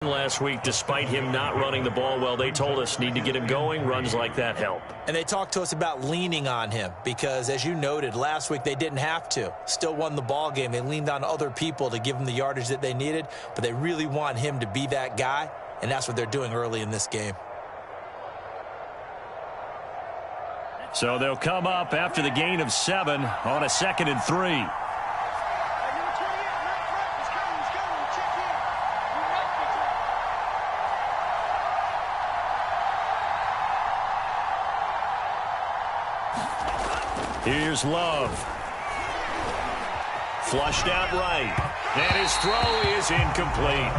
Last week, despite him not running the ball well, they told us need to get him going. Runs like that help. And they talked to us about leaning on him because, as you noted, last week they didn't have to. Still won the ball game. They leaned on other people to give them the yardage that they needed, but they really want him to be that guy, and that's what they're doing early in this game. So they'll come up after the gain of 7 on a 2nd and 3. Here's Love. Flushed out right. And his throw is incomplete.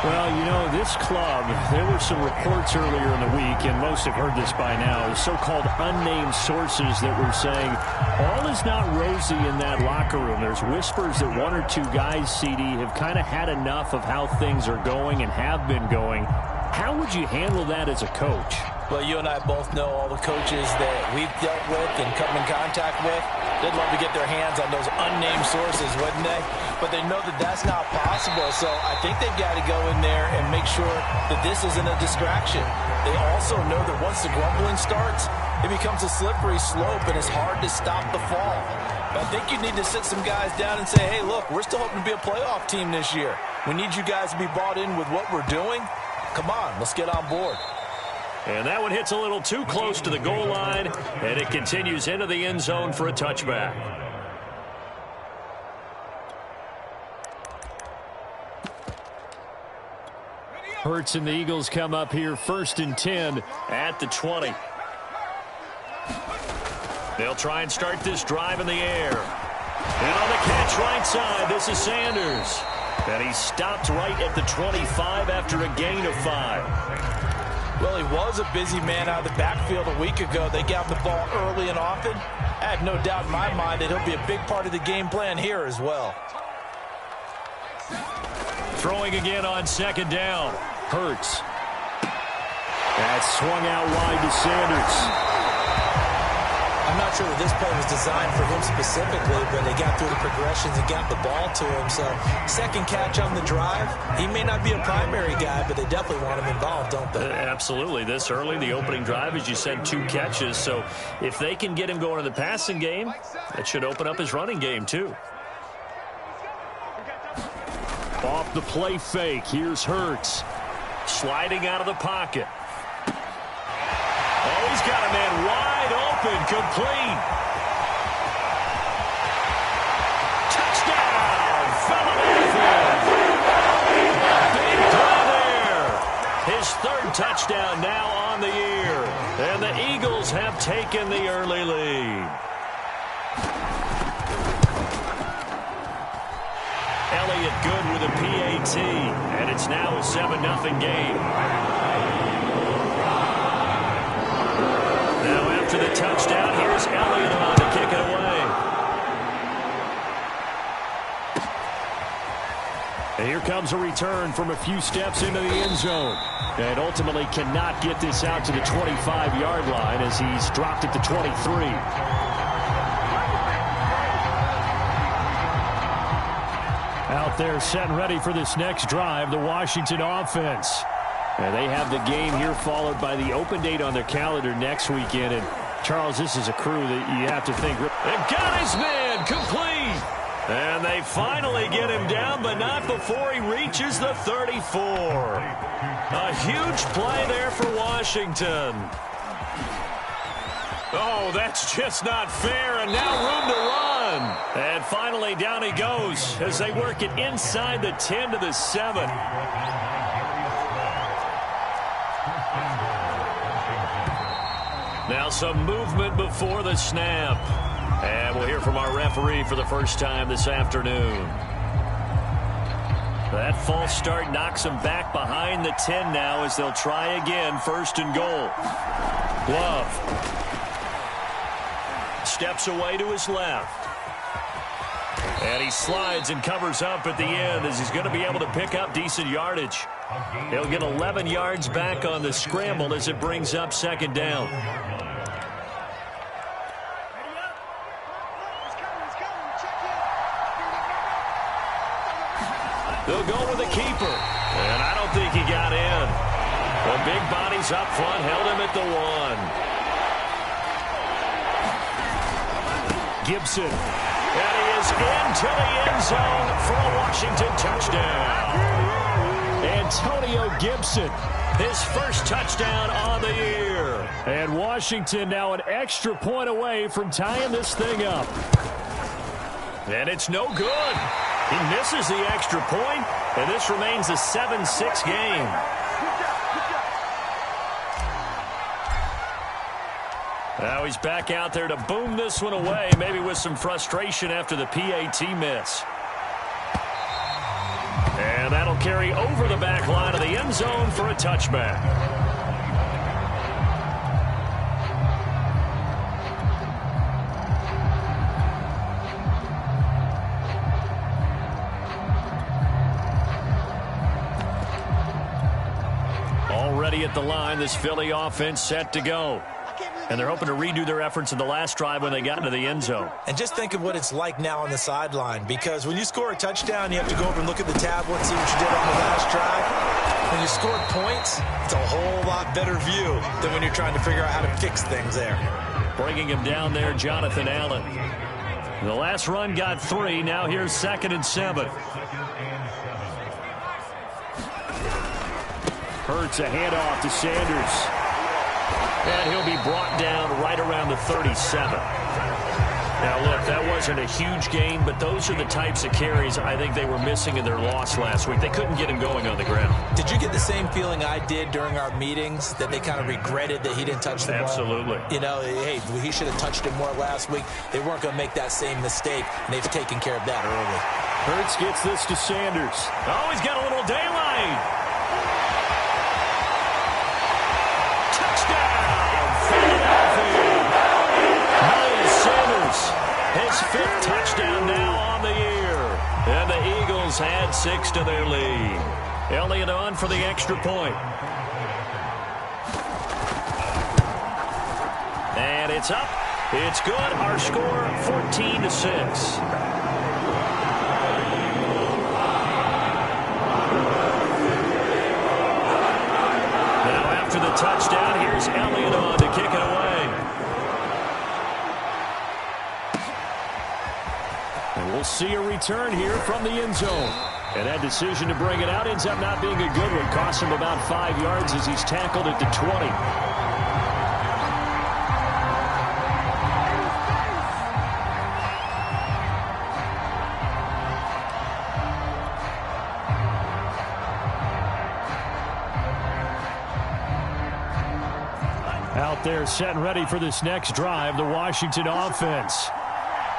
Well, you know, this club, there were some reports earlier in the week, and most have heard this by now, so-called unnamed sources that were saying all is not rosy in that locker room. There's whispers that 1 or 2 guys, CD, have kind of had enough of how things are going and have been going. How would you handle that as a coach? Well, you and I both know all the coaches that we've dealt with and come in contact with. They'd love to get their hands on those unnamed sources, wouldn't they? But they know that that's not possible, so I think they've got to go in there and make sure that this isn't a distraction. They also know that once the grumbling starts, it becomes a slippery slope, and it's hard to stop the fall. But I think you need to sit some guys down and say, hey, look, we're still hoping to be a playoff team this year. We need you guys to be bought in with what we're doing. Come on, let's get on board. And that one hits a little too close to the goal line, and it continues into the end zone for a touchback. Hurts and the Eagles come up here 1st and 10 at the 20. They'll try and start this drive in the air. And on the catch right side, this is Sanders. And he stopped right at the 25 after a gain of 5. Well, he was a busy man out of the backfield a week ago. They got the ball early and often. I have no doubt in my mind that he'll be a big part of the game plan here as well. Throwing again on 2nd down. Hurts. That's swung out wide to Sanders. I'm not sure that this play was designed for him specifically, but they got through the progressions and got the ball to him. So, 2nd catch on the drive. He may not be a primary guy, but they definitely want him involved, don't they? Absolutely. This early, the opening drive, as you said, 2 catches. So, if they can get him going in the passing game, that should open up his running game, too. Off the play fake, here's Hurts. Sliding out of the pocket. Oh, he's got a man wide open, complete. Touchdown, Philadelphia. Big play there. His 3rd touchdown now on the year. And the Eagles have taken the early lead. Elliott good with a PAT, and it's now a 7-0 game. Now after the touchdown, here's Elliott on to kick it away. And here comes a return from a few steps into the end zone. And ultimately cannot get this out to the 25-yard line as he's dropped it to 23. Out there set and ready for this next drive, the Washington offense. And they have the game here followed by the open date on their calendar next weekend. And, Charles, this is a crew that you have to think. They've got his man complete. And they finally get him down, but not before he reaches the 34. A huge play there for Washington. Oh, that's just not fair, and now room to run. And finally down he goes as they work it inside the 10 to the 7. Now some movement before the snap. And we'll hear from our referee for the first time this afternoon. That false start knocks them back behind the 10 now as they'll try again, 1st and goal. Love. Steps away to his left. And he slides and covers up at the end as he's going to be able to pick up decent yardage. He'll get 11 yards back on the scramble as it brings up 2nd down. They'll go with the keeper. And I don't think The big bodies up front held him at the 1. Gibson. And he is into the end zone for a Washington touchdown. Antonio Gibson, his first touchdown on the year. And Washington now an extra point away from tying this thing up. And it's no good. He misses the extra point, and this remains a 7-6 game. Now he's back out there to boom this one away, maybe with some frustration after the PAT miss. And that'll carry over the back line of the end zone for a touchback. Already at the line, this Philly offense set to go. And they're hoping to redo their efforts in the last drive when they got into the end zone. And just think of what it's like now on the sideline, because when you score a touchdown, you have to go over and look at the tablet and see what you did on the last drive. When you score points, it's a whole lot better view than when you're trying to figure out how to fix things there. Bringing him down there, Jonathan Allen. The last run got 3. Now here's 2nd and 7. Hurts a handoff to Sanders. And he'll be brought down right around the 37. Now, look, that wasn't a huge gain, but those are the types of carries I think they were missing in their loss last week. They couldn't get him going on the ground. Did you get the same feeling I did during our meetings, that they kind of regretted that he didn't touch the ball? Absolutely. You know, hey, he should have touched it more last week. They weren't going to make that same mistake, and they've taken care of that early. Hurts gets this to Sanders. Oh, he's got a little daylight. His 5th touchdown now on the year. And the Eagles add 6 to their lead. Elliott on for the extra point. And it's up. It's good. Our score, 14-6. Now after the touchdown, here's Elliott on to kick it away. We'll see a return here from the end zone. And that decision to bring it out ends up not being a good one. Costs him about 5 yards as he's tackled at the 20. Out there set and ready for this next drive, the Washington offense.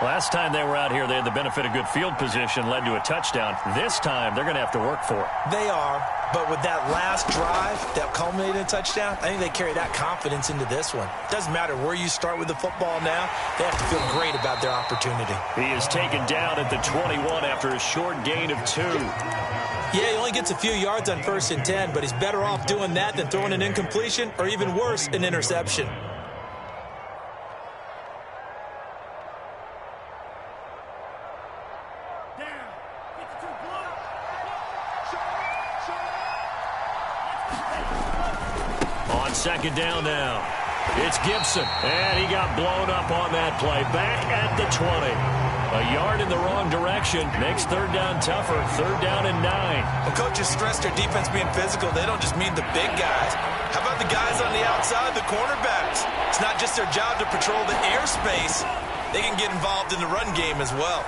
Last time they were out here, they had the benefit of good field position, led to a touchdown. This time, they're going to have to work for it. They are, but with that last drive that culminated in a touchdown, I think they carry that confidence into this one. Doesn't matter where you start with the football now, they have to feel great about their opportunity. He is taken down at the 21 after a short gain of 2. Yeah, he only gets a few yards on 1st and 10, but he's better off doing that than throwing an incompletion, or even worse, an interception. On 2nd down now, it's Gibson, and he got blown up on that play. Back at the 20. A yard in the wrong direction makes 3rd down tougher. 3rd down and 9. Well, coaches stress their defense being physical. They don't just mean the big guys. How about the guys on the outside, the cornerbacks? It's not just their job to patrol the airspace. They can get involved in the run game as well.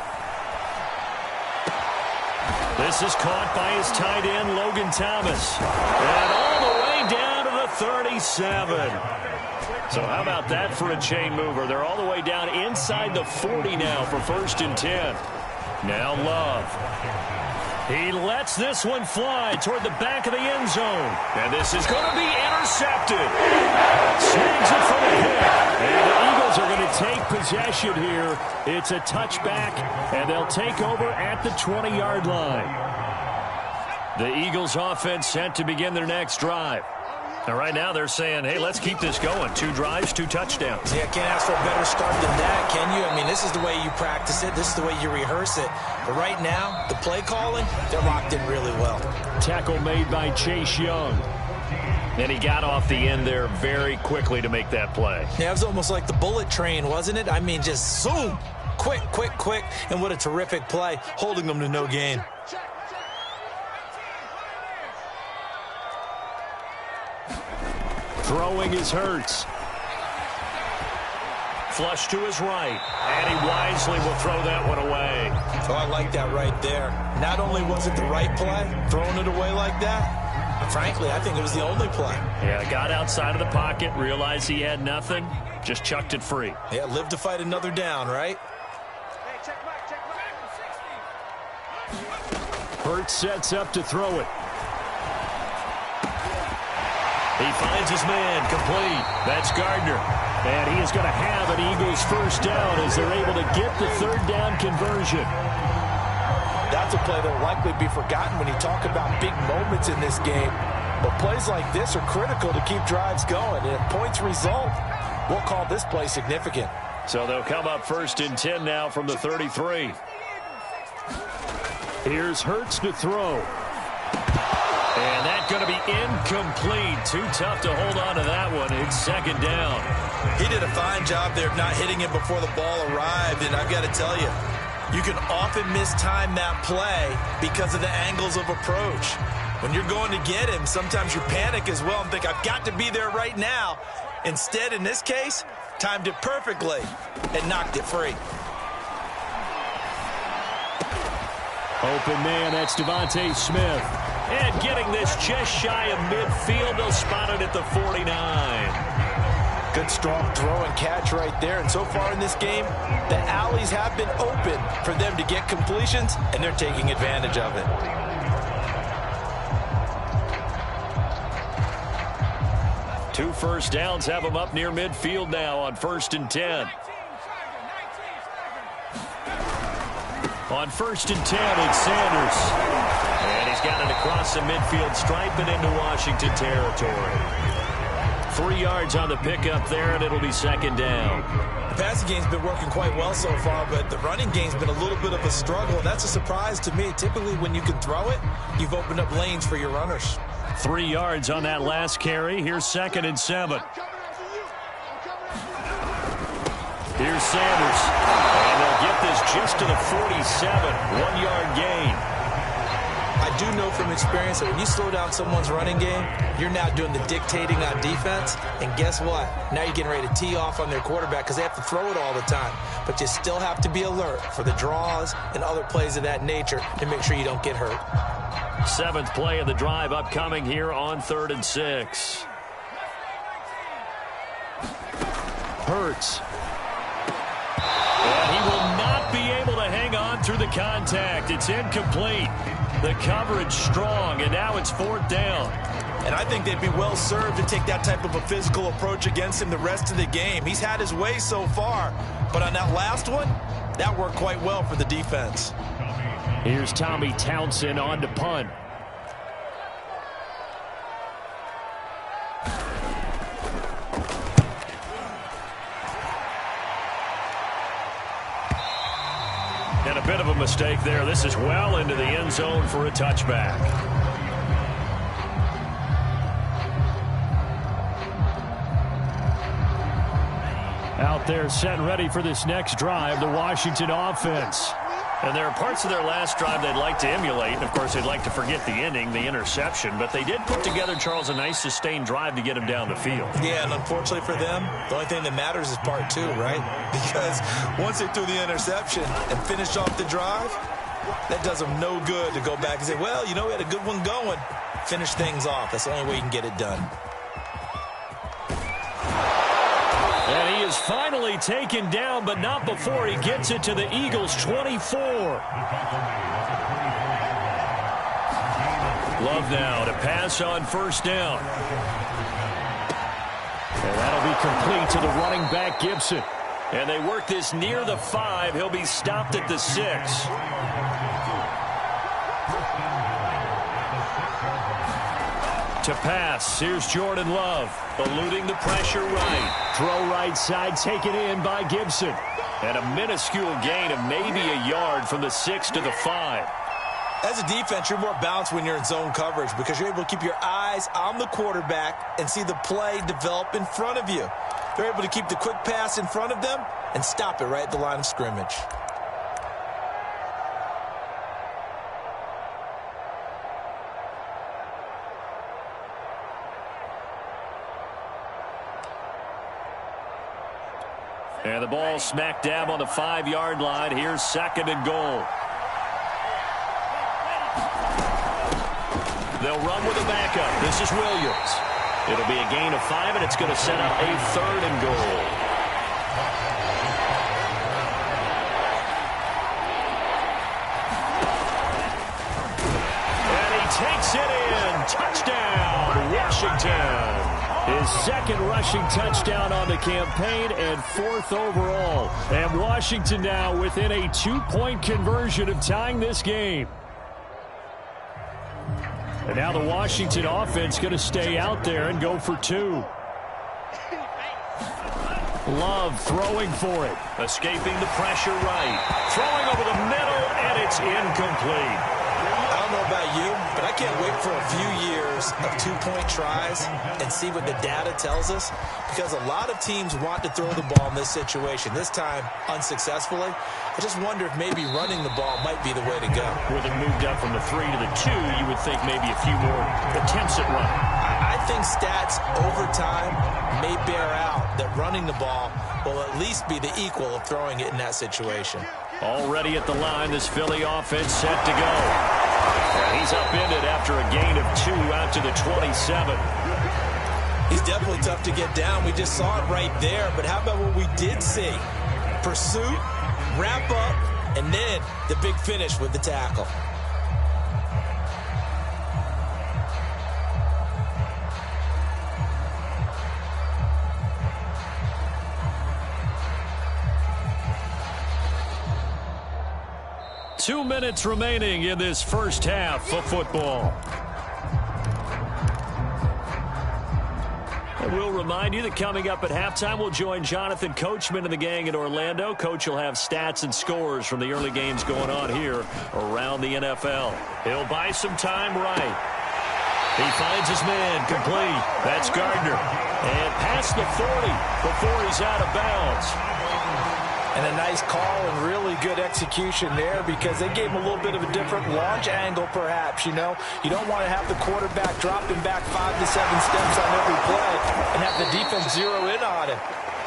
This is caught by his tight end, Logan Thomas. And all the way down to the 37. So how about that for a chain mover? They're all the way down inside the 40 now for 1st and 10. Now Love. He lets this one fly toward the back of the end zone. And this is going to be intercepted. Snags it for the pick. And the Eagles are going to take possession here. It's a touchback, and they'll take over at the 20-yard line. The Eagles offense set to begin their next drive. And right now they're saying, hey, let's keep this going. 2 drives, 2 touchdowns. Yeah, can't ask for a better start than that, can you? I mean, this is the way you practice it. This is the way you rehearse it. But right now, the play calling, they're locked in really well. Tackle made by Chase Young. And he got off the end there very quickly to make that play. Yeah, it was almost like the bullet train, wasn't it? I mean, just zoom. Quick, quick, quick. And what a terrific play, holding them to no gain. Throwing is Hurts. Flush to his right. And he wisely will throw that one away. Oh, I like that right there. Not only was it the right play, throwing it away like that, frankly, I think it was the only play. Yeah, got outside of the pocket, realized he had nothing, just chucked it free. Yeah, live to fight another down, right? Hurts sets up to throw it. He finds his man, complete. That's Gardner. And he is going to have an Eagles first down as they're able to get the third down conversion. That's a play that will likely be forgotten when you talk about big moments in this game. But plays like this are critical to keep drives going. And if points result, we'll call this play significant. So they'll come up first and 10 now from the 33. Here's Hurts to throw. And that's going to be incomplete. Too tough to hold on to that one. It's second down. He did a fine job there of not hitting him before the ball arrived. And I've got to tell you, you can often mistime that play because of the angles of approach. When you're going to get him, sometimes you panic as well and think, I've got to be there right now. Instead, in this case, timed it perfectly and knocked it free. Open man, that's Devontae Smith. And getting this just shy of midfield, they'll spot it at the 49. Good strong throw and catch right there. And so far in this game, the alleys have been open for them to get completions, and they're taking advantage of it. Two first downs have them up near midfield now on 1st and 10. On 1st and 10, it's Sanders. And he's got it across the midfield stripe and into Washington territory. 3 yards on the pickup there, and it'll be second down. The passing game's been working quite well so far, but the running game's been a little bit of a struggle. That's a surprise to me. Typically, when you can throw it, you've opened up lanes for your runners. 3 yards on that last carry. Here's 2nd and 7. Here's Sanders. And they'll get this just to the 47. 1-yard gain. I do know from experience that when you slow down someone's running game, you're now doing the dictating on defense. And guess what? Now you're getting ready to tee off on their quarterback because they have to throw it all the time. But you still have to be alert for the draws and other plays of that nature to make sure you don't get hurt. 7th play of the drive upcoming here on 3rd and 6. Hurts. And he will not be able to hang on through the contact. It's incomplete. The coverage strong, and now it's 4th down. And I think they'd be well served to take that type of a physical approach against him the rest of the game. He's had his way so far, but on that last one, that worked quite well for the defense. Here's Tommy Townsend on to punt. And a bit of a mistake there. This is well into the end zone for a touchback. Out there set and ready for this next drive, the Washington offense. And there are parts of their last drive they'd like to emulate. And, of course, they'd like to forget the ending, the interception. But they did put together, Charles, a nice sustained drive to get him down the field. Yeah, and unfortunately for them, the only thing that matters is part 2, right? Because once they threw the interception and finished off the drive, that does them no good to go back and say, well, you know, we had a good one going. Finish things off. That's the only way you can get it done. And he is finally taken down, but not before he gets it to the Eagles' 24. Love now to pass on 1st down. And that'll be complete to the running back, Gibson. And they work this near the 5. He'll be stopped at the 6. To pass, here's Jordan Love, eluding the pressure right. Throw right side, taken in by Gibson. And a minuscule gain of maybe a yard from the 6 to the 5. As a defense, you're more balanced when you're in zone coverage because you're able to keep your eyes on the quarterback and see the play develop in front of you. They're able to keep the quick pass in front of them and stop it right at the line of scrimmage. And the ball smack dab on the 5-yard line. Here's 2nd and goal. They'll run with a backup. This is Williams. It'll be a gain of 5, and it's going to set up a 3rd and goal. And he takes it in. Touchdown, Washington. His 2nd rushing touchdown on the campaign and 4th overall. And Washington now within a 2-point conversion of tying this game. And now the Washington offense going to stay out there and go for 2. Love throwing for it. Escaping the pressure right. Throwing over the middle, and it's incomplete. I don't know about you, but I can't wait for a few years of 2-point tries and see what the data tells us, because a lot of teams want to throw the ball in this situation, this time unsuccessfully. I just wonder if maybe running the ball might be the way to go. With it moved up from the 3 to the 2, you would think maybe a few more attempts at running. I think stats over time may bear out that running the ball will at least be the equal of throwing it in that situation. Already at the line, this Philly offense set to go. And he's upended after a gain of 2 out to the 27. He's definitely tough to get down. We just saw it right there. But how about what we did see? Pursuit, wrap up, and then the big finish with the tackle. Two minutes remaining in this first half of football. And we'll remind you that coming up at halftime, we'll join Jonathan Coachman and the gang in Orlando. Coach will have stats and scores from the early games going on here around the NFL. He'll buy some time right. He finds his man complete. That's Gardner. And past the 40 before he's out of bounds. And a nice call and really good execution there, because they gave him a little bit of a different launch angle perhaps, you know. You don't want to have the quarterback dropping back 5 to 7 steps on every play and have the defense zero in on him.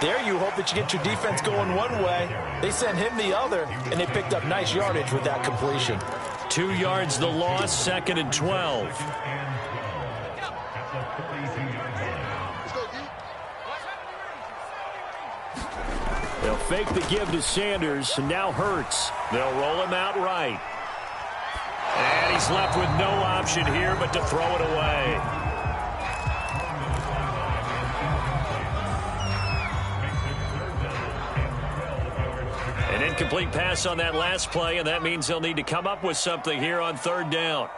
There you hope that you get your defense going one way. They sent him the other, and they picked up nice yardage with that completion. 2 yards the loss, 2nd and 12. They'll fake the give to Sanders, and now Hurts. They'll roll him out right. And he's left with no option here but to throw it away. An incomplete pass on that last play, and that means they'll need to come up with something here on 3rd down.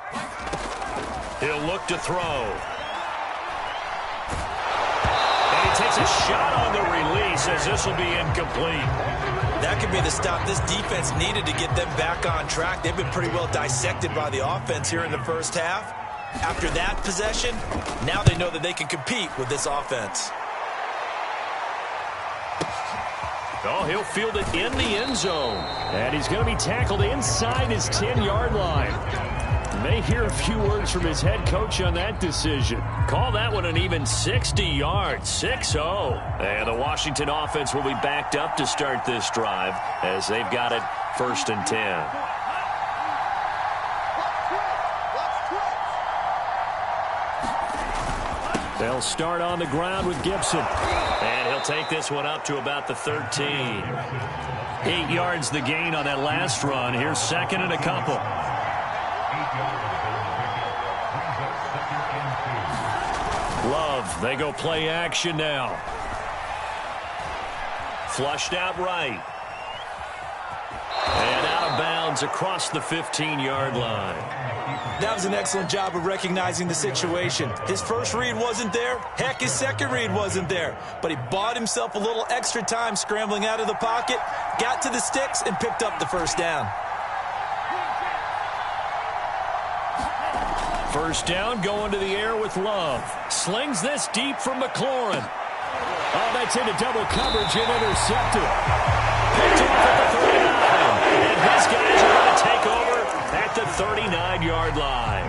He'll look to throw. Takes a shot on the release as this will be incomplete. That could be the stop this defense needed to get them back on track. They've been pretty well dissected by the offense here in the first half. After that possession, now they know that they can compete with this offense. Oh, he'll field it in the end zone. And he's going to be tackled inside his 10-yard line. May hear a few words from his head coach on that decision. Call that one an even 60 yards, 6-0. And the Washington offense will be backed up to start this drive as they've got it 1st and 10. They'll start on the ground with Gibson. And he'll take this one up to about the 13. 8 yards the gain on that last run. Here's 2nd and a couple. Love, they go play action now. Flushed out right. And out of bounds across the 15-yard line. That was an excellent job of recognizing the situation. His first read wasn't there. Heck, his second read wasn't there. But he bought himself a little extra time scrambling out of the pocket, got to the sticks, and picked up the 1st down. First down, going to the air with Love. Slings this deep from McLaurin. Oh, that's into double coverage and intercepted. Picked off at the 39. And his guys are going to take over at the 39-yard line.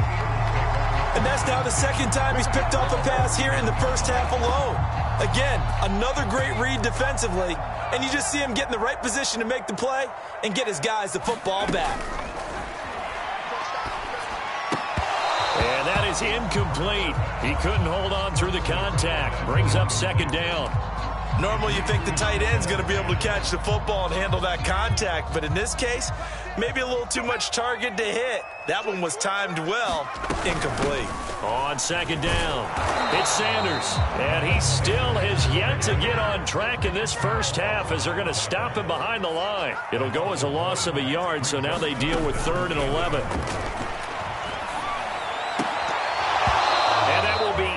And that's now the second time he's picked off a pass here in the first half alone. Again, another great read defensively. And you just see him get in the right position to make the play and get his guys the football back. And that is incomplete. He couldn't hold on through the contact. Brings up second down. Normally you think the tight end's going to be able to catch the football and handle that contact. But in this case, maybe a little too much target to hit. That one was timed well. Incomplete. On second down, it's Sanders. And he still has yet to get on track in this first half as they're going to stop him behind the line. It'll go as a loss of a yard, so now they deal with 3rd and 11.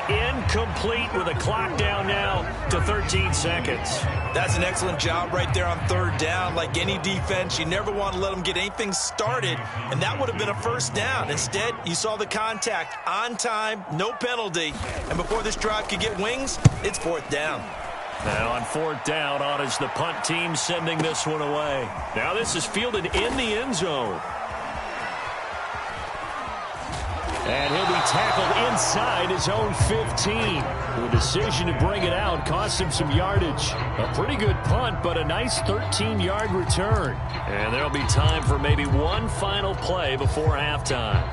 Incomplete with a clock down now to 13 seconds. That's an excellent job right there on 3rd down. Like any defense, you never want to let them get anything started, and that would have been a first down. Instead, you saw the contact on time, no penalty, and before this drive could get wings, it's 4th down. Now on 4th down, on is the punt team sending this one away. Now this is fielded in the end zone. And he'll be tackled inside his own 15. The decision to bring it out cost him some yardage. A pretty good punt, but a nice 13-yard return. And there'll be time for maybe one final play before halftime.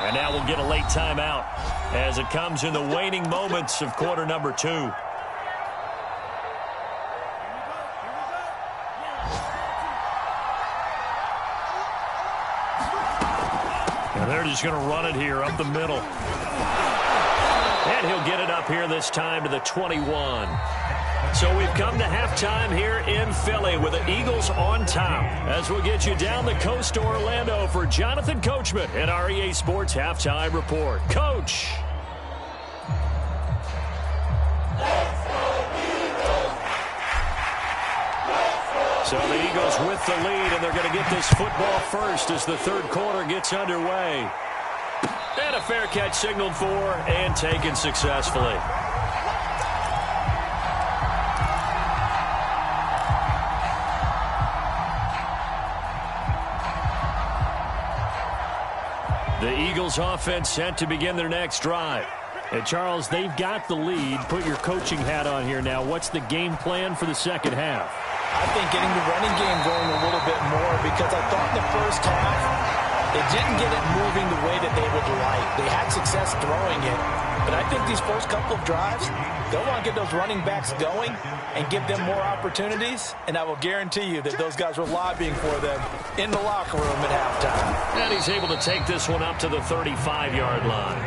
And now we'll get a late timeout as it comes in the waning moments of quarter number 2. And they're just going to run it here up the middle. And he'll get it up here this time to the 21. So we've come to halftime here in Philly with the Eagles on top. As we'll get you down the coast to Orlando for Jonathan Coachman and our EA Sports Halftime Report. Coach. So the Eagles with the lead, and they're going to get this football first as the 3rd quarter gets underway. And a fair catch signaled for and taken successfully. The Eagles offense set to begin their next drive. And Charles, they've got the lead. Put your coaching hat on here now. What's the game plan for the second half? I think getting the running game going a little bit more, because I thought in the first half they didn't get it moving the way that they would like. They had success throwing it, but I think these first couple of drives, they'll want to get those running backs going and give them more opportunities, and I will guarantee you that those guys were lobbying for them in the locker room at halftime. And he's able to take this one up to the 35-yard line.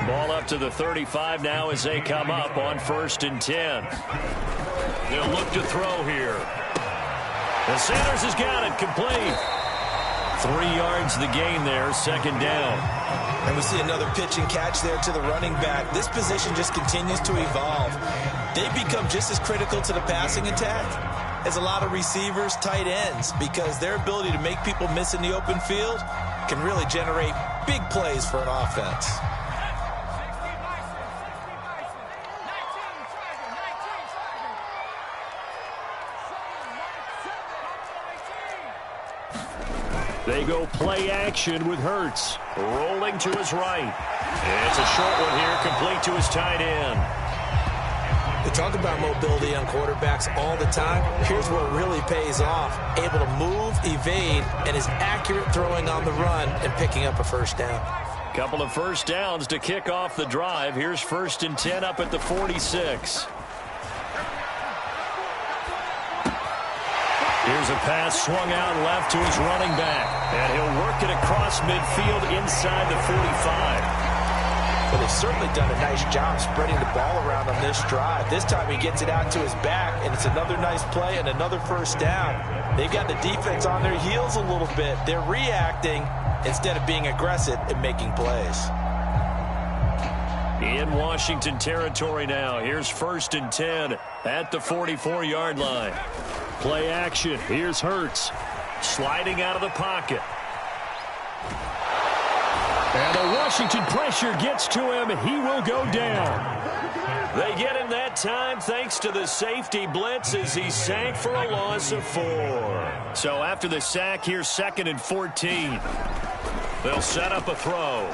Ball up to the 35 now as they come up on 1st and 10. They'll look to throw here. And Sanders has got it complete. 3 yards the gain there, second down. And we see another pitch and catch there to the running back. This position just continues to evolve. They've become just as critical to the passing attack as a lot of receivers, tight ends, because their ability to make people miss in the open field can really generate big plays for an offense. They go play action with Hurts. Rolling to his right. And it's a short one here, complete to his tight end. We talk about mobility on quarterbacks all the time. Here's what really pays off. Able to move, evade, and is accurate throwing on the run and picking up a first down. Couple of first downs to kick off the drive. Here's 1st and 10 up at the 46. Here's a pass swung out left to his running back. And he'll work it across midfield inside the 45. Well, they've certainly done a nice job spreading the ball around on this drive. This time he gets it out to his back, and it's another nice play and another first down. They've got the defense on their heels a little bit. They're reacting instead of being aggressive and making plays. In Washington territory now. Here's 1st and 10 at the 44-yard line. Play action. Here's Hurts. Sliding out of the pocket. And the Washington pressure gets to him. He will go down. They get him that time thanks to the safety blitz as he sank for a loss of 4. So after the sack, here's 2nd and 14. They'll set up a throw.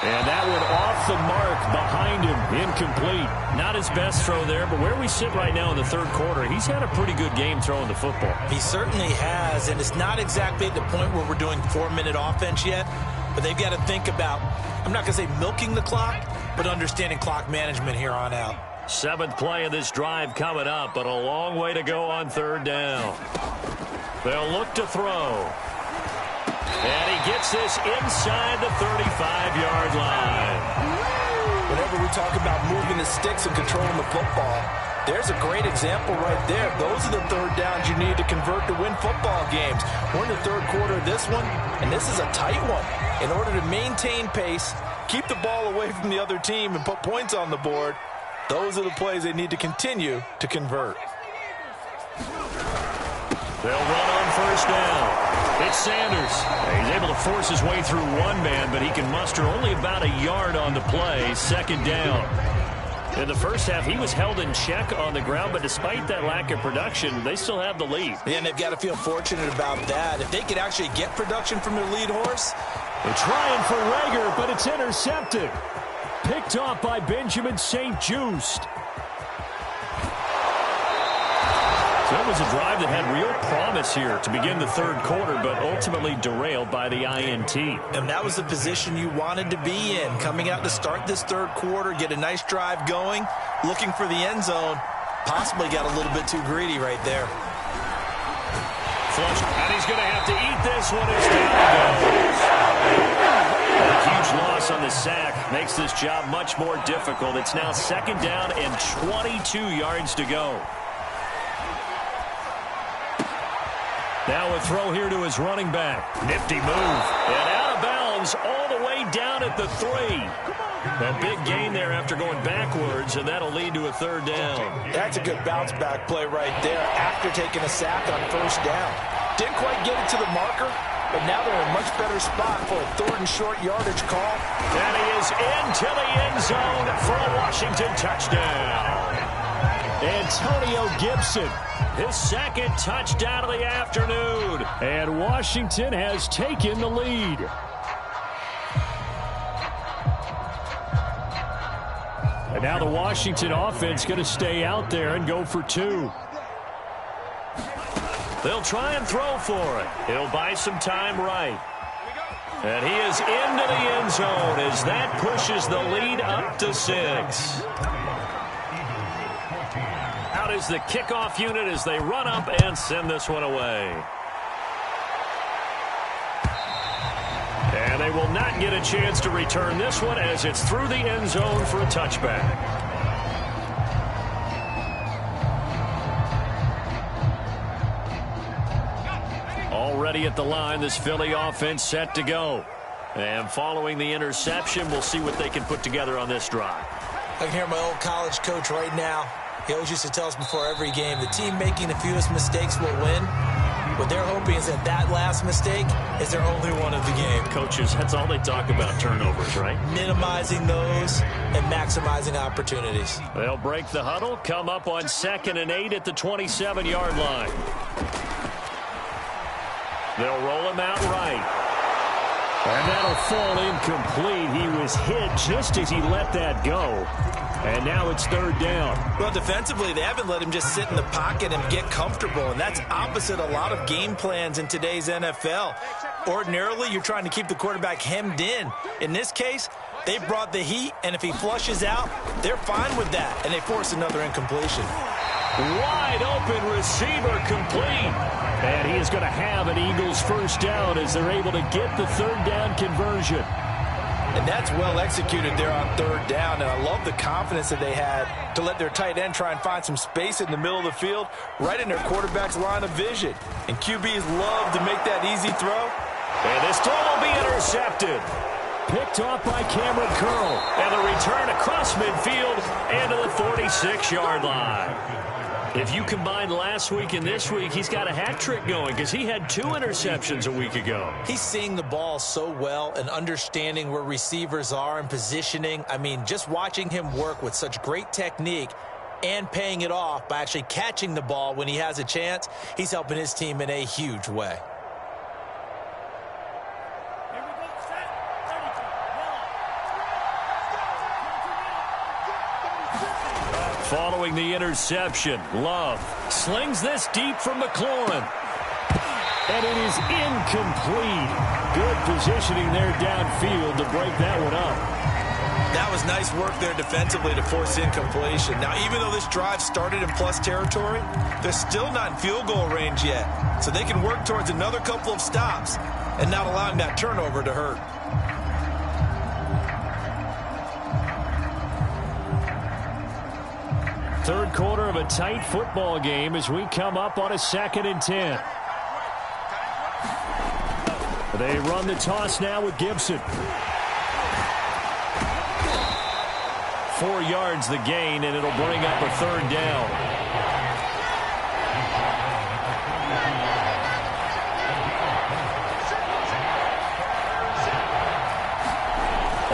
And that one off the mark behind him, incomplete. Not his best throw there, but where we sit right now in the 3rd quarter, he's had a pretty good game throwing the football. He certainly has, and it's not exactly at the point where we're doing 4-minute offense yet, but they've got to think about, I'm not going to say milking the clock, but understanding clock management here on out. 7th play of this drive coming up, but a long way to go on 3rd down. They'll look to throw. And he gets this inside the 35-yard line. Whenever we talk about moving the sticks and controlling the football, there's a great example right there. Those are the 3rd downs you need to convert to win football games. We're in the 3rd quarter of this one, and this is a tight one. In order to maintain pace, keep the ball away from the other team, and put points on the board, those are the plays they need to continue to convert. They'll run on 1st down. It's Sanders. He's able to force his way through one man, but he can muster only about a yard on the play. 2nd down. In the first half, he was held in check on the ground, but despite that lack of production, they still have the lead. Yeah, and they've got to feel fortunate about that. If they could actually get production from their lead horse. They're trying for Rager, but it's intercepted. Picked off by Benjamin St. Juste. So it was a drive that had real promise here to begin the 3rd quarter, but ultimately derailed by the INT. And that was the position you wanted to be in. Coming out to start this 3rd quarter, get a nice drive going, looking for the end zone. Possibly got a little bit too greedy right there. Flush, and he's going to have to eat this one as down goes. A huge loss on the sack makes this job much more difficult. It's now 2nd down and 22 yards to go. Now a throw here to his running back. Nifty move. And out of bounds all the way down at the 3. A big gain there after going backwards, and that'll lead to a 3rd down. That's a good bounce back play right there after taking a sack on 1st down. Didn't quite get it to the marker, but now they're in a much better spot for a 3rd and short yardage call. And he is into the end zone for a Washington touchdown. Antonio Gibson, his 2nd touchdown of the afternoon. And Washington has taken the lead. And now the Washington offense going to stay out there and go for 2. They'll try and throw for it. He'll buy some time right. And he is into the end zone as that pushes the lead up to 6. Out is the kickoff unit as they run up and send this one away. And they will not get a chance to return this one as it's through the end zone for a touchback. Already at the line, this Philly offense set to go. And following the interception, we'll see what they can put together on this drive. I can hear my old college coach right now. He always used to tell us before every game, the team making the fewest mistakes will win. What they're hoping is that that last mistake is their only one of the game. Coaches, that's all they talk about, turnovers, right? Minimizing those and maximizing opportunities. They'll break the huddle, come up on 2nd and 8 at the 27-yard line. They'll roll him out right. And that'll fall incomplete. He was hit just as he let that go. And now it's 3rd down. Well, defensively, they haven't let him just sit in the pocket and get comfortable, and that's opposite a lot of game plans in today's NFL. Ordinarily, you're trying to keep the quarterback hemmed in. In this case, they brought the heat, and if he flushes out, they're fine with that, and they force another incompletion. Wide open receiver complete. And he is going to have an Eagles 1st down as they're able to get the 3rd down conversion. And that's well executed there on 3rd down. And I love the confidence that they had to let their tight end try and find some space in the middle of the field, right in their quarterback's line of vision. And QBs love to make that easy throw. And this throw will be intercepted. Picked off by Cameron Curl. And the return across midfield and to the 46-yard line. If you combine last week and this week, he's got a hat trick going because he had 2 interceptions a week ago. He's seeing the ball so well and understanding where receivers are and positioning. I mean, just watching him work with such great technique and paying it off by actually catching the ball when he has a chance, he's helping his team in a huge way. Following the interception, Love slings this deep from McLaurin. And it is incomplete. Good positioning there downfield to break that one up. That was nice work there defensively to force incompletion. Now, even though this drive started in plus territory, they're still not in field goal range yet. So they can work towards another couple of stops and not allowing that turnover to hurt. Third quarter of a tight football game as we come up on a 2nd and 10. They run the toss now with Gibson. 4 yards the gain, and it'll bring up a 3rd down.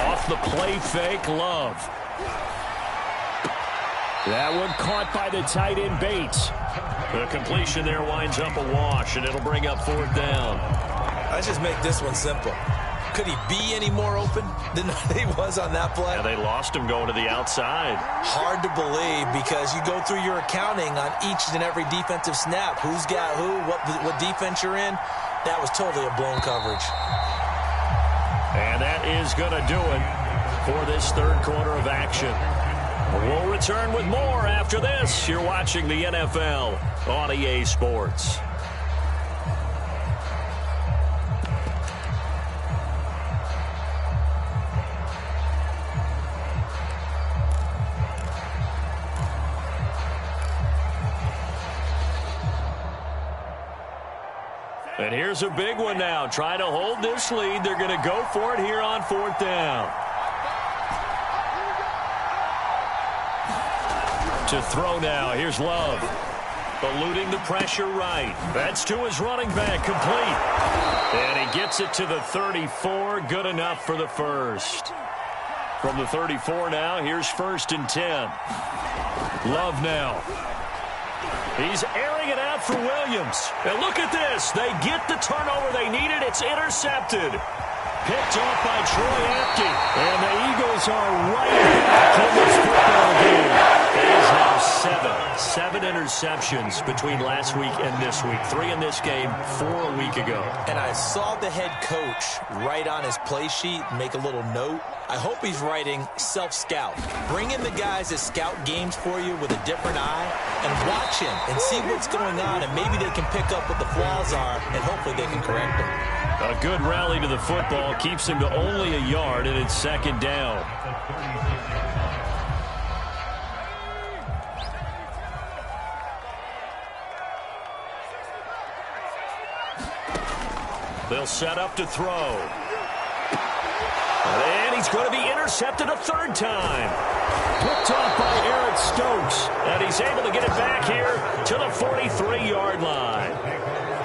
Off the play fake, Love. That one caught by the tight end Bates. The completion there winds up a wash, and it'll bring up 4th down. Let's just make this one simple. Could he be any more open than he was on that play? Yeah, they lost him going to the outside. Hard to believe because you go through your accounting on each and every defensive snap. Who's got who, what defense you're in. That was totally a blown coverage. And that is going to do it for this 3rd quarter of action. We'll return with more after this. You're watching the NFL on EA Sports. And here's a big one now. Trying to hold this lead. They're going to go for it here on 4th down. To throw now. Here's Love. Eluding the pressure right. That's to his running back. Complete. And he gets it to the 34. Good enough for the first. From the 34 now, here's 1st and 10. Love now. He's airing it out for Williams. And look at this. They get the turnover they needed. It's intercepted. Picked off by Troy Apke. And the Eagles are right back in this football game. It is now 7 interceptions between last week and this week. 3 in this game, 4 a week ago. And I saw the head coach write on his play sheet, make a little note. I hope he's writing self-scout. Bring in the guys that scout games for you with a different eye and watch him and see what's going on, and maybe they can pick up what the flaws are, and hopefully they can correct them. A good rally to the football keeps him to only a yard, and it's 2nd down. They'll set up to throw. And he's going to be intercepted a 3rd time. Picked off by Eric Stokes. And he's able to get it back here to the 43-yard line.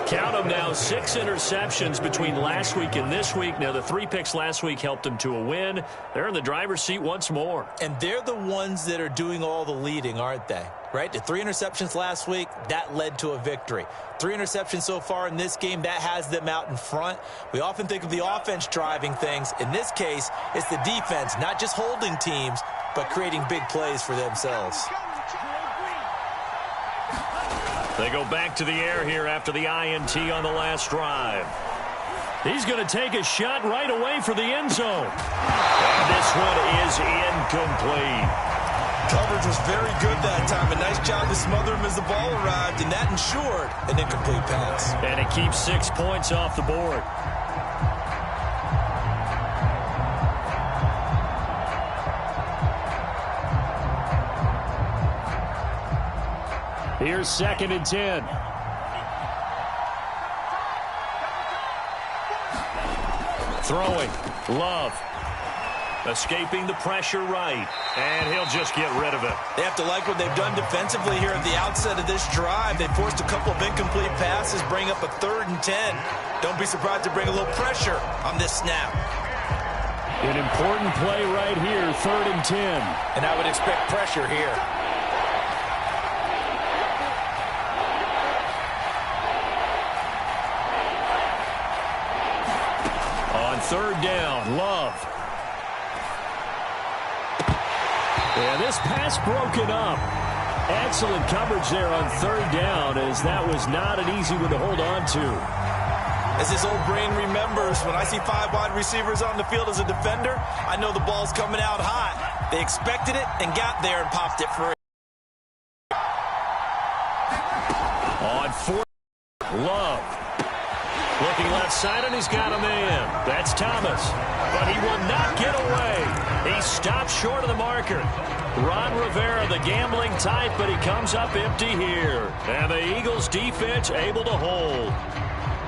Count them now, 6 interceptions between last week and this week. Now, the 3 picks last week helped them to a win. They're in the driver's seat once more. And they're the ones that are doing all the leading, aren't they? Right? The 3 interceptions last week, that led to a victory. 3 interceptions so far in this game, that has them out in front. We often think of the offense driving things. In this case, it's the defense, not just holding teams, but creating big plays for themselves. They go back to the air here after the INT on the last drive. He's going to take a shot right away for the end zone. And this one is incomplete. Coverage was very good that time. A nice job to smother him as the ball arrived, and that ensured an incomplete pass. And it keeps 6 points off the board. Here's 2nd and 10. Throwing. Love. Escaping the pressure right. And he'll just get rid of it. They have to like what they've done defensively here at the outset of this drive. They forced a couple of incomplete passes, bring up a 3rd and 10. Don't be surprised to bring a little pressure on this snap. An important play right here, 3rd and 10. And I would expect pressure here. On 3rd down, Love. And this pass broken up. Excellent coverage there on 3rd down, as that was not an easy one to hold on to. As his old brain remembers, when I see 5 wide receivers on the field as a defender, I know the ball's coming out hot. They expected it and got there and popped it free. On 4th, Love. Looking left side, and he's got a man. That's Thomas. But he will not get away. He stopped short of the marker. Ron Rivera, the gambling type, but he comes up empty here. And the Eagles defense able to hold.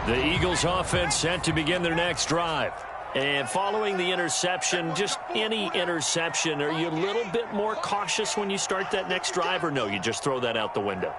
The Eagles offense set to begin their next drive. And following the interception, just any interception, are you a little bit more cautious when you start that next drive, or no, you just throw that out the window?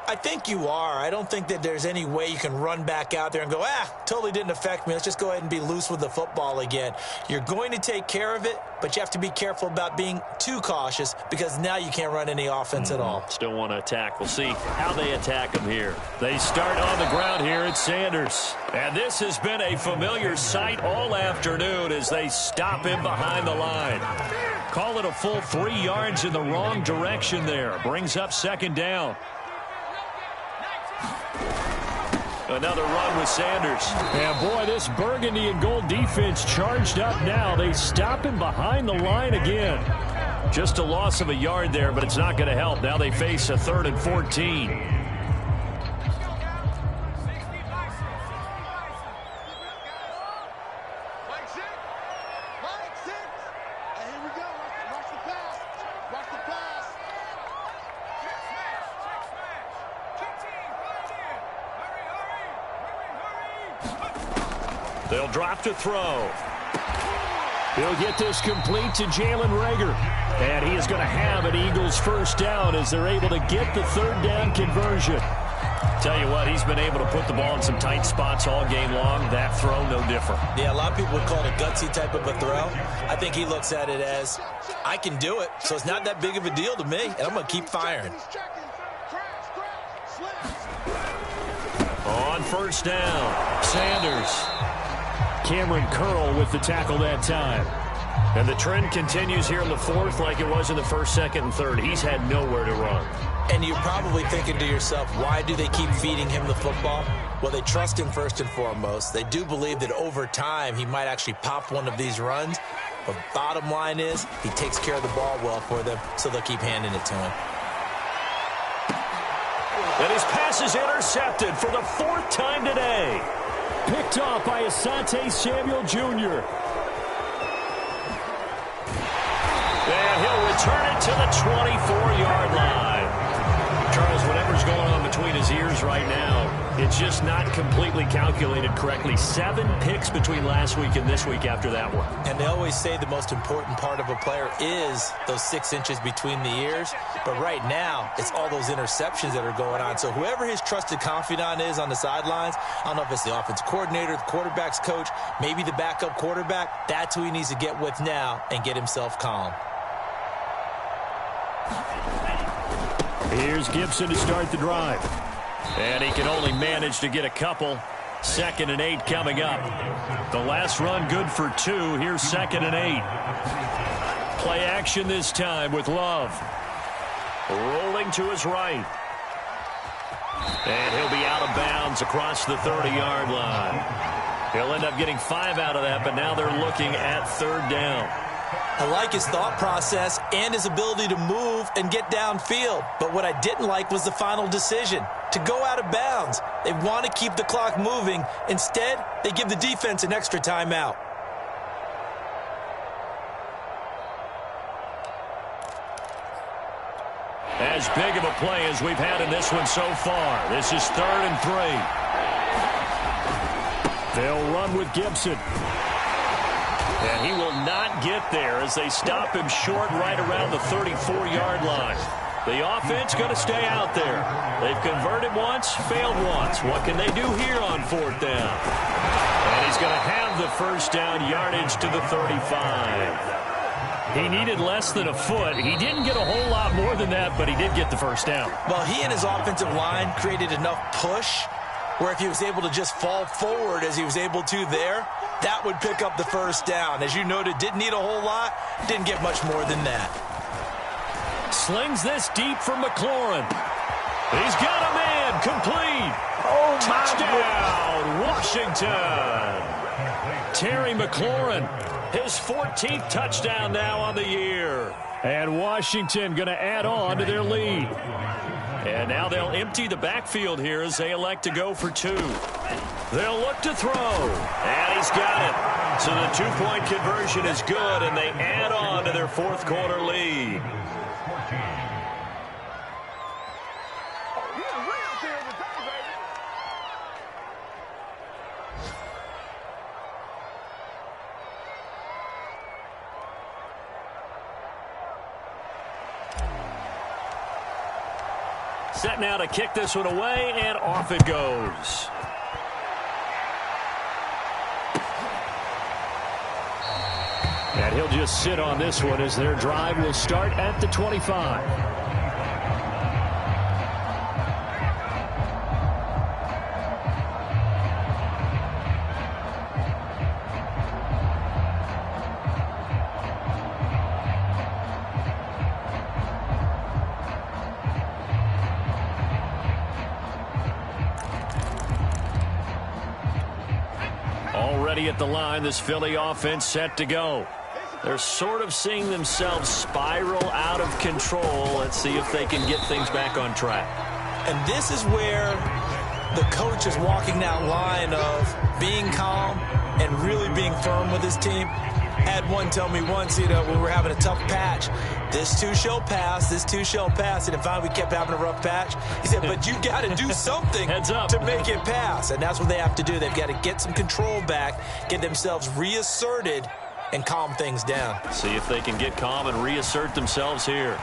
I think you are. I don't think that there's any way you can run back out there and go, totally didn't affect me. Let's just go ahead and be loose with the football again. You're going to take care of it, but you have to be careful about being too cautious, because now you can't run any offense at all. Still want to attack. We'll see how they attack him here. They start on the ground here at Sanders. And this has been a familiar sight all afternoon as they stop him behind the line. Call it a full 3 yards in the wrong direction there. Brings up 2nd down. Another run with Sanders. And boy, this burgundy and gold defense charged up now. They stop him behind the line again. Just a loss of a yard there, but it's not going to help. Now they face a 3rd and 14. They'll drop to throw. He'll get this complete to Jalen Reagor. And he is going to have an Eagles 1st down as they're able to get the 3rd down conversion. Tell you what, he's been able to put the ball in some tight spots all game long. That throw, no different. Yeah, a lot of people would call it a gutsy type of a throw. I think he looks at it as, I can do it, so it's not that big of a deal to me, and I'm going to keep firing. On 1st down, Sanders. Cameron Curl with the tackle that time. And the trend continues here in the 4th like it was in the 1st, 2nd, and 3rd. He's had nowhere to run. And you're probably thinking to yourself, why do they keep feeding him the football? Well, they trust him first and foremost. They do believe that over time he might actually pop one of these runs. But bottom line is, he takes care of the ball well for them, so they'll keep handing it to him. And his pass is intercepted for the 4th time today. Picked off by Asante Samuel Jr. And he'll return it to the 24-yard line. Charles, whatever's going on between his ears right now, it's just not completely calculated correctly. 7 picks between last week and this week after that one. And they always say the most important part of a player is those 6 inches between the ears. But right now, it's all those interceptions that are going on. So whoever his trusted confidant is on the sidelines, I don't know if it's the offensive coordinator, the quarterback's coach, maybe the backup quarterback, that's who he needs to get with now and get himself calm. Here's Gibson to start the drive. And he can only manage to get a couple. 2nd and 8 coming up. The last run good for 2. Here's 2nd and 8. Play action this time with Love. Rolling to his right. And he'll be out of bounds across the 30-yard line. He'll end up getting 5 out of that, but now they're looking at 3rd down. I like his thought process and his ability to move and get downfield. But what I didn't like was the final decision, to go out of bounds. They want to keep the clock moving. Instead, they give the defense an extra timeout. As big of a play as we've had in this one so far. This is 3rd and 3. They'll run with Gibson. And he will not get there as they stop him short right around the 34-yard line. The offense going to stay out there. They've converted once, failed once. What can they do here on 4th down? And he's going to have the first down, yardage to the 35. He needed less than a foot. He didn't get a whole lot more than that, but he did get the first down. Well, he and his offensive line created enough push where if he was able to just fall forward as he was able to there, that would pick up the first down. As you noted, didn't need a whole lot, didn't get much more than that. Slings this deep for McLaurin. He's got a man, complete. Oh, touchdown, Washington. Terry McLaurin, his 14th touchdown now on the year. And Washington going to add on to their lead. And now they'll empty the backfield here as they elect to go for 2. They'll look to throw. And he's got it. So the 2-point conversion is good, and they add on to their 4th quarter lead. Set now to kick this one away, and off it goes. And he'll just sit on this one as their drive will start at the 25. Already at the line, this Philly offense set to go. They're sort of seeing themselves spiral out of control. Let's see if they can get things back on track. And this is where the coach is walking that line of being calm and really being firm with his team. Had one tell me once, when we were having a tough patch, this too shall pass, this too shall pass. And finally we kept having a rough patch. He said, but you got to do something to make it pass. And that's what they have to do. They've got to get some control back, get themselves reasserted, and calm things down. See if they can get calm and reassert themselves here.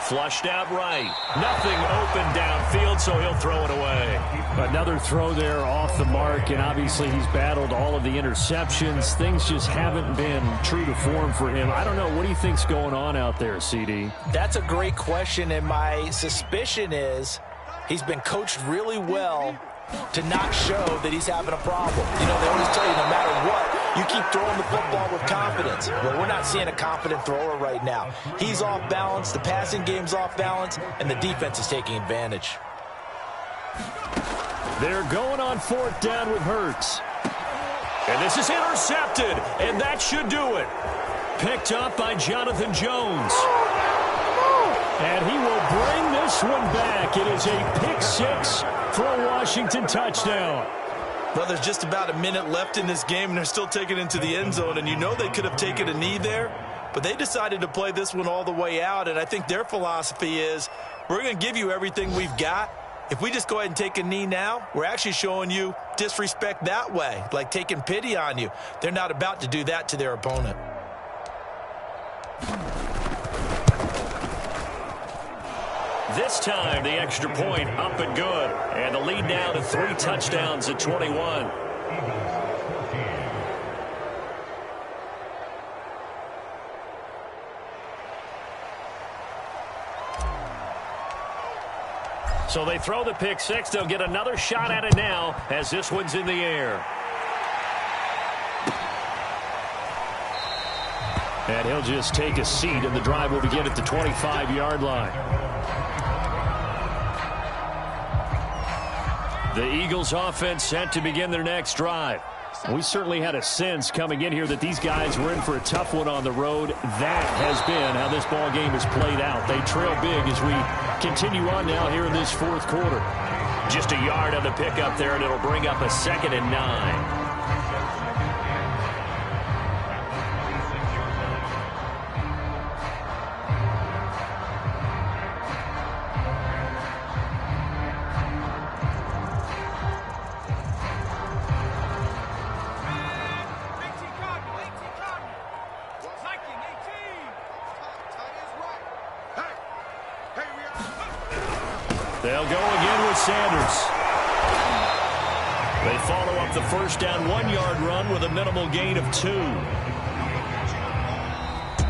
Flushed out right. Nothing open downfield, so he'll throw it away. Another throw there off the mark, and obviously he's battled all of the interceptions. Things just haven't been true to form for him. I don't know. What do you think's going on out there, CD? That's a great question, and my suspicion is he's been coached really well to not show that he's having a problem. They always tell you no matter what, you keep throwing the football with confidence. Well, we're not seeing a confident thrower right now. He's off balance, the passing game's off balance, and the defense is taking advantage. They're going on 4th down with Hurts. And this is intercepted, and that should do it. Picked up by Jonathan Jones. And he will bring this one back. It is a pick-6 for a Washington touchdown. Well, there's just about a minute left in this game, and they're still taking it into the end zone. And they could have taken a knee there, but they decided to play this one all the way out. And I think their philosophy is, we're going to give you everything we've got. If we just go ahead and take a knee now, we're actually showing you disrespect that way, like taking pity on you. They're not about to do that to their opponent. This time, the extra point up and good. And the lead now to 3 touchdowns at 21. So they throw the pick-6. They'll get another shot at it now as this one's in the air. And he'll just take a seat, and the drive will begin at the 25-yard line. The Eagles offense set to begin their next drive. We certainly had a sense coming in here that these guys were in for a tough one on the road. That has been how this ball game has played out. They trail big as we continue on now here in this 4th quarter. Just a yard on the pickup there, and it'll bring up a 2nd and 9. They'll go again with Sanders. They follow up the first down 1-yard run with a minimal gain of 2.